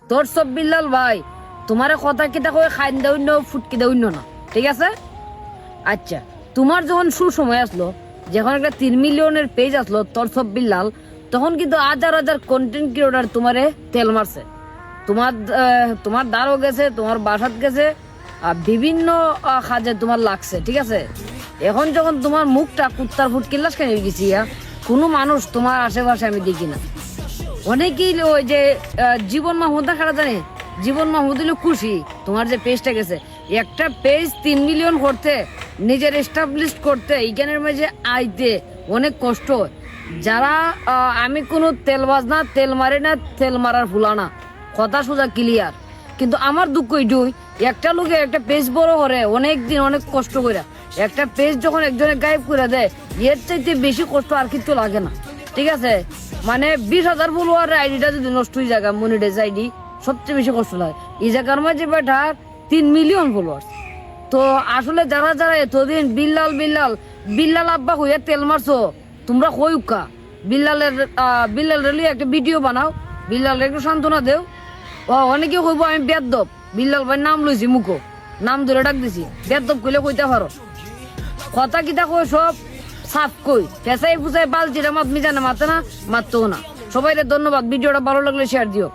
তোর সব বিল্লাল ভাই তোমার কথা কিতা কই খাইন দেউন্য ফুটকি দেউন্য না, ঠিক আছে? আচ্ছা, তোমার যখন সুসময় আসলো, যখন একটা 3 মিলিয়নের পেজ আসলো তোর সব বিল্লাল, তখন কিন্তু হাজার হাজার কন্টেন্ট ক্রিয়েটর তোমারে তেল মারছে। তোমার দ্বারও গেছে, তোমার বাসাত গেছে, বিভিন্ন কাজে তোমার লাগছে, ঠিক আছে? এখন যখন তোমার মুখটা কুত্তার ফুট কিল্লাস কেন হয়ে গেছি, কোনো মানুষ তোমার আশেপাশে আমি দেখি না। অনেকেই ওই যে জীবন মাহমুদ খারাপ জানে, জীবন মাহমুদ হলো খুশি তোমার যে পেজটা গেছে। একটা পেজ 3 মিলিয়ন করতে, নিজের এস্টাবলিশ করতে, এইখানের মাঝে আইতে অনেক কষ্ট হয়। যারা আমি কোনো তেলবাজ না, তেল মারি না, তেল মারার ফুলা না, কথা সোজা ক্লিয়ার। কিন্তু আমার দুঃখ এইটুই, একটা লোকে একটা পেজ বড় করে অনেক দিন অনেক কষ্ট করে একটা পেজ যখন একজনে গায়েব করে দেয়, এর চাইতে বেশি কষ্ট আর কিছু লাগে না, ঠিক আছে? মানে 20,000 ফলোয়ার আইডিটা যদি নষ্ট হয়ে যায়, মনিটাইজ আইডি, সবচেয়ে বেশি কষ্ট লাগে। এই জায়গার মাঝে বেটার 3 মিলিয়ন ফলোয়ার। তো আসলে যারা যারা এতদিন বিল্লাল বিল্লাল বিল্লাল আব্বা হইয়া তেল মারছো, তোমরা হইউকা বিল্লাল রেলি একটা ভিডিও বানাও, বিল্লাল একটু সান্ত্বনা দেও। অনেকে কইব আমি বেদব, বিল্লাল ভাই নাম লইছি, মুখো নাম ধরে ডাক দিছি, বেদব কইলে কইতে পারো। কথা কিতা কই সব সাফ কই, পেঁচাই ফুচাই বালতিটা মাত মিজানে মাতে না, মারতেও না। সবাই ধন্যবাদ। ভিডিওটা ভালো লাগলে শেয়ার দিও।